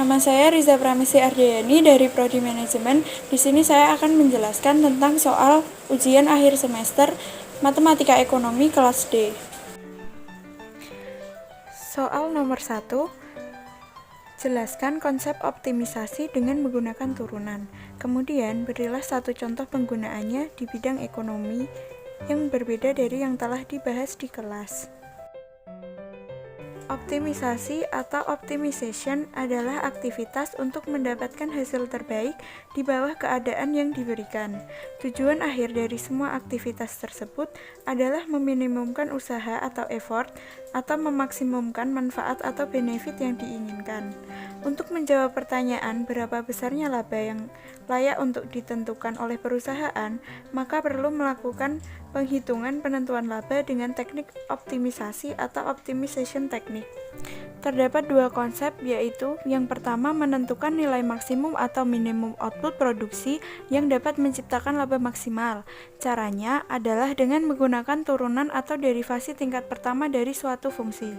Nama saya Riza Pramesti Ardayani dari Prodi Manajemen. Di sini saya akan menjelaskan tentang soal ujian akhir semester Matematika Ekonomi kelas D. Soal nomor 1. Jelaskan konsep optimisasi dengan menggunakan turunan. Kemudian, berilah satu contoh penggunaannya di bidang ekonomi yang berbeda dari yang telah dibahas di kelas. Optimisasi atau optimization adalah aktivitas untuk mendapatkan hasil terbaik di bawah keadaan yang diberikan. Tujuan akhir dari semua aktivitas tersebut adalah meminimumkan usaha atau effort atau memaksimumkan manfaat atau benefit yang diinginkan. Untuk menjawab pertanyaan berapa besarnya laba yang layak untuk ditentukan oleh perusahaan, maka perlu melakukan penghitungan penentuan laba dengan teknik optimisasi atau optimization teknik. Terdapat dua konsep, yaitu yang pertama menentukan nilai maksimum atau minimum output produksi yang dapat menciptakan laba maksimal. Caranya adalah dengan menggunakan turunan atau derivasi tingkat pertama dari suatu fungsi.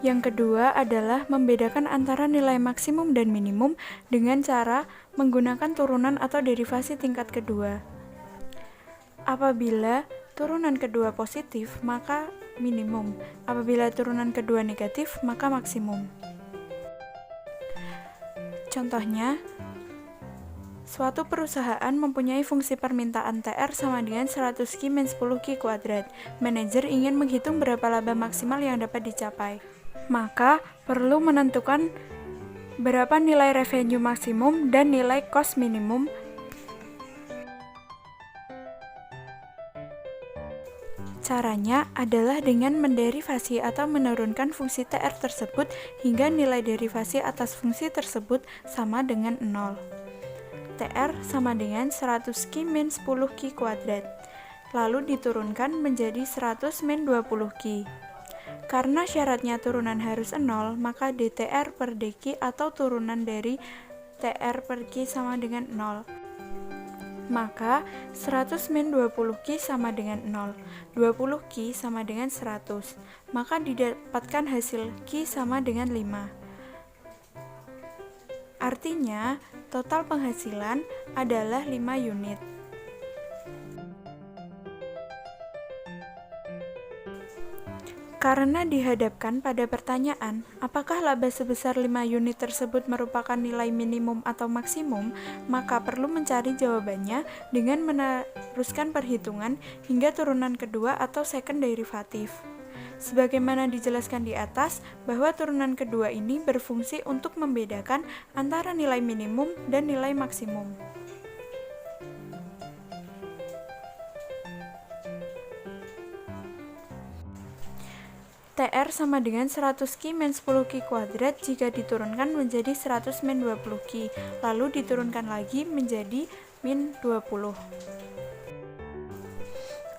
Yang kedua adalah membedakan antara nilai maksimum dan minimum dengan cara menggunakan turunan atau derivasi tingkat kedua. Apabila turunan kedua positif, maka minimum. Apabila turunan kedua negatif, maka maksimum. Contohnya, suatu perusahaan mempunyai fungsi permintaan TR sama dengan 100Q min 10Q kuadrat. Manajer ingin menghitung berapa laba maksimal yang dapat dicapai. Maka, perlu menentukan berapa nilai revenue maksimum dan nilai cost minimum. Caranya adalah dengan menderivasi atau menurunkan fungsi TR tersebut hingga nilai derivasi atas fungsi tersebut sama dengan 0. TR sama dengan 100Q min 10Q kuadrat, lalu diturunkan menjadi 100 min 20Q. Karena syaratnya turunan harus 0, maka DTR per DQ atau turunan dari TR per Q sama dengan 0. Maka 100 min 20Q sama dengan 0, 20Q sama dengan 100, maka didapatkan hasil Q sama dengan 5. Artinya, total penghasilan adalah 5 unit. Karena dihadapkan pada pertanyaan, apakah laba sebesar 5 unit tersebut merupakan nilai minimum atau maksimum, maka perlu mencari jawabannya dengan meneruskan perhitungan hingga turunan kedua atau second derivative. Sebagaimana dijelaskan di atas, bahwa turunan kedua ini berfungsi untuk membedakan antara nilai minimum dan nilai maksimum. TR sama dengan 100Q min 10Q kuadrat jika diturunkan menjadi 100 min 20Q, lalu diturunkan lagi menjadi min 20.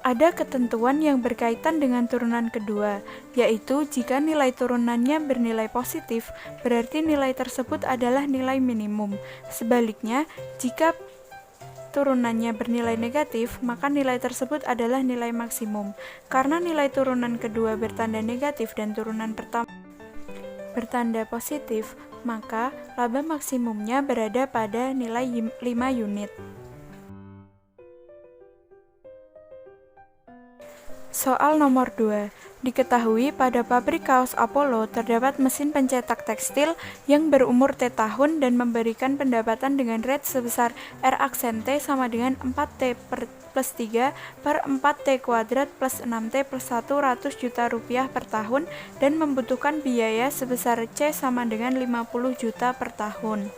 Ada ketentuan yang berkaitan dengan turunan kedua, yaitu jika nilai turunannya bernilai positif, berarti nilai tersebut adalah nilai minimum. Sebaliknya, jika turunannya bernilai negatif, maka nilai tersebut adalah nilai maksimum. Karena nilai turunan kedua bertanda negatif dan turunan pertama bertanda positif, maka laba maksimumnya berada pada nilai 5 unit. Soal nomor 2. Diketahui pada pabrik kaos Apollo terdapat mesin pencetak tekstil yang berumur T tahun dan memberikan pendapatan dengan rate sebesar R aksen T sama dengan 4T plus 3 per 4T kuadrat plus 6T plus 100 juta rupiah per tahun dan membutuhkan biaya sebesar C sama dengan 50 juta per tahun.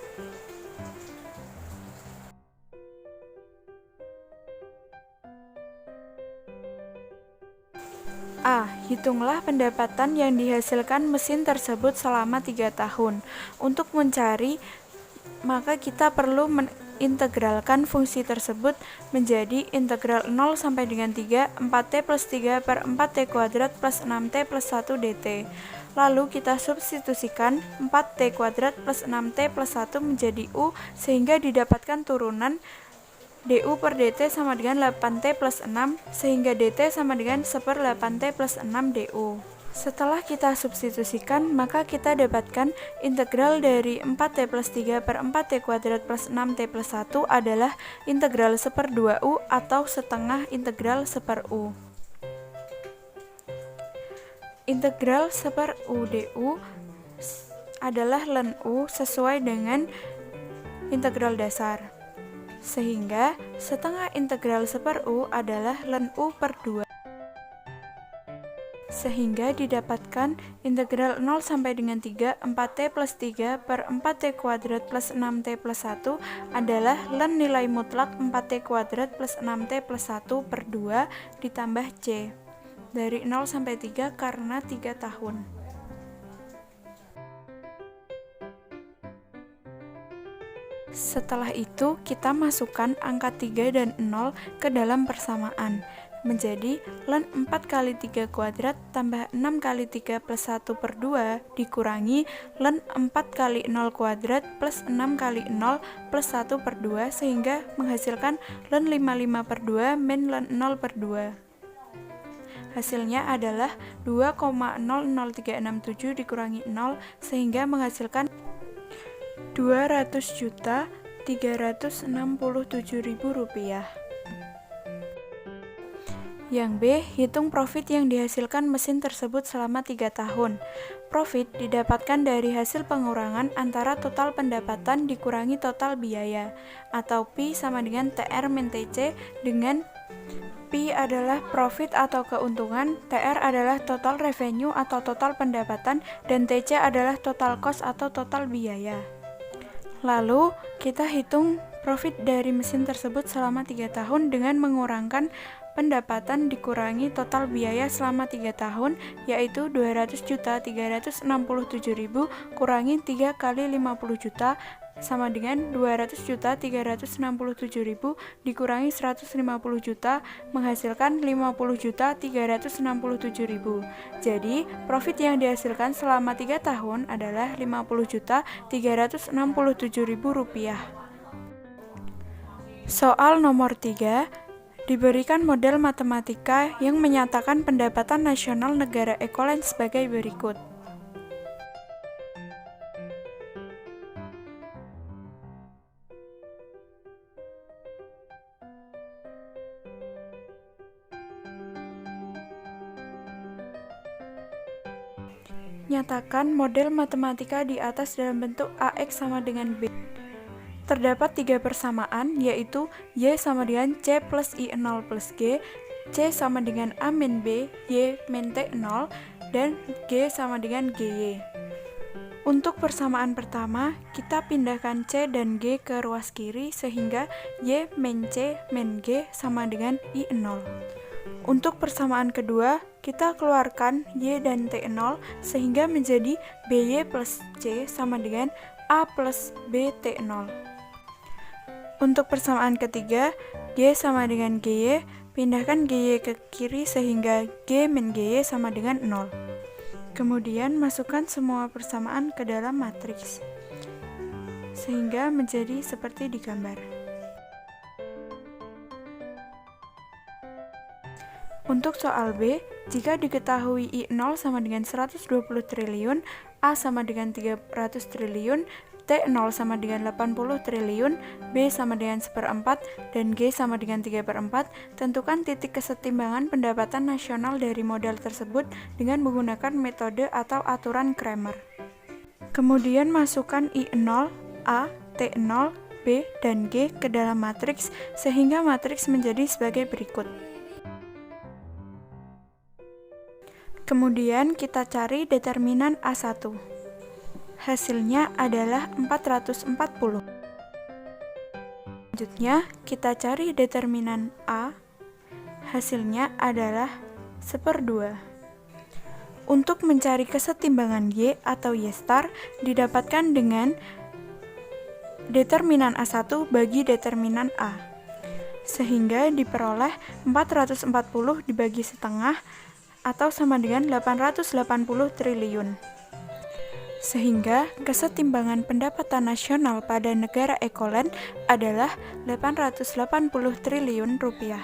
A. Hitunglah pendapatan yang dihasilkan mesin tersebut selama 3 tahun. Untuk mencari, maka kita perlu mengintegralkan fungsi tersebut menjadi integral 0 sampai dengan 3, 4T plus 3 per 4T kuadrat plus 6T plus 1 DT. Lalu kita substitusikan 4T kuadrat plus 6T plus 1 menjadi U sehingga didapatkan turunan DU per DT sama dengan 8T plus 6, sehingga DT sama dengan 1/8T plus 6 DU. Setelah kita substitusikan, maka kita dapatkan integral dari 4t plus 3 per 4t kuadrat plus 6t plus 1 adalah integral 1/2u atau setengah integral 1/u. Integral 1/u du adalah ln u sesuai dengan integral dasar. Sehingga setengah integral 1/u adalah ln u per 2. Sehingga didapatkan integral 0 sampai dengan 3 4t plus 3 per 4t kuadrat plus 6t plus 1 adalah ln nilai mutlak 4t kuadrat plus 6t plus 1 per 2 ditambah c. Dari 0 sampai 3 karena 3 tahun. Setelah itu, kita masukkan angka 3 dan 0 ke dalam persamaan. Menjadi ln 4 kali 3 kuadrat tambah 6 kali 3 plus 1 per 2 dikurangi ln 4 kali 0 kuadrat plus 6 kali 0 plus 1 per 2 sehingga menghasilkan ln 55 per 2 min ln 0 per 2. Hasilnya adalah 2,00367 dikurangi 0 sehingga menghasilkan 200.367.000 rupiah. Yang B, hitung profit yang dihasilkan mesin tersebut selama 3 tahun. Profit didapatkan dari hasil pengurangan antara total pendapatan dikurangi total biaya, atau P sama dengan TR min TC, dengan P adalah profit atau keuntungan, TR adalah total revenue atau total pendapatan, dan TC adalah total cost atau total biaya. Lalu, kita hitung profit dari mesin tersebut selama 3 tahun dengan mengurangkan pendapatan dikurangi total biaya selama 3 tahun, yaitu 200.367.000 kurangi 3 kali 50 juta sama dengan 200.367.000 dikurangi 150 juta menghasilkan 50.367.000. Jadi, profit yang dihasilkan selama 3 tahun adalah 50.367.000 rupiah. Soal nomor 3, diberikan model matematika yang menyatakan pendapatan nasional negara ekolen sebagai berikut. Nyatakan model matematika di atas dalam bentuk AX sama dengan B. Terdapat 3 persamaan, yaitu Y sama dengan C plus I0 plus G, C sama dengan A min B, Y min T0, dan G sama dengan GY. Untuk persamaan pertama, kita pindahkan C dan G ke ruas kiri sehingga Y min C min G sama dengan I0. Untuk persamaan kedua, kita keluarkan Y dan T0 sehingga menjadi BY plus C sama dengan A plus B T0. Untuk persamaan ketiga, G sama dengan GY, pindahkan GY ke kiri sehingga G min GY sama dengan 0. Kemudian masukkan semua persamaan ke dalam matriks, sehingga menjadi seperti di gambar. Untuk soal B, jika diketahui I0 sama dengan 120 triliun, A sama dengan 300 triliun, T0 sama dengan 80 triliun, B sama dengan 1/4, dan G sama dengan 3/4, tentukan titik kesetimbangan pendapatan nasional dari model tersebut dengan menggunakan metode atau aturan Cramer. Kemudian masukkan I0, A, T0, B, dan G ke dalam matriks sehingga matriks menjadi sebagai berikut. Kemudian kita cari determinan A1. Hasilnya adalah 440. Selanjutnya, kita cari determinan A. Hasilnya adalah 1/2. Untuk mencari kesetimbangan Y atau Y star didapatkan dengan determinan A1 bagi determinan A. Sehingga diperoleh 440 dibagi setengah atau sama dengan 880 triliun. Sehingga kesetimbangan pendapatan nasional pada negara ekolen adalah 880 triliun rupiah.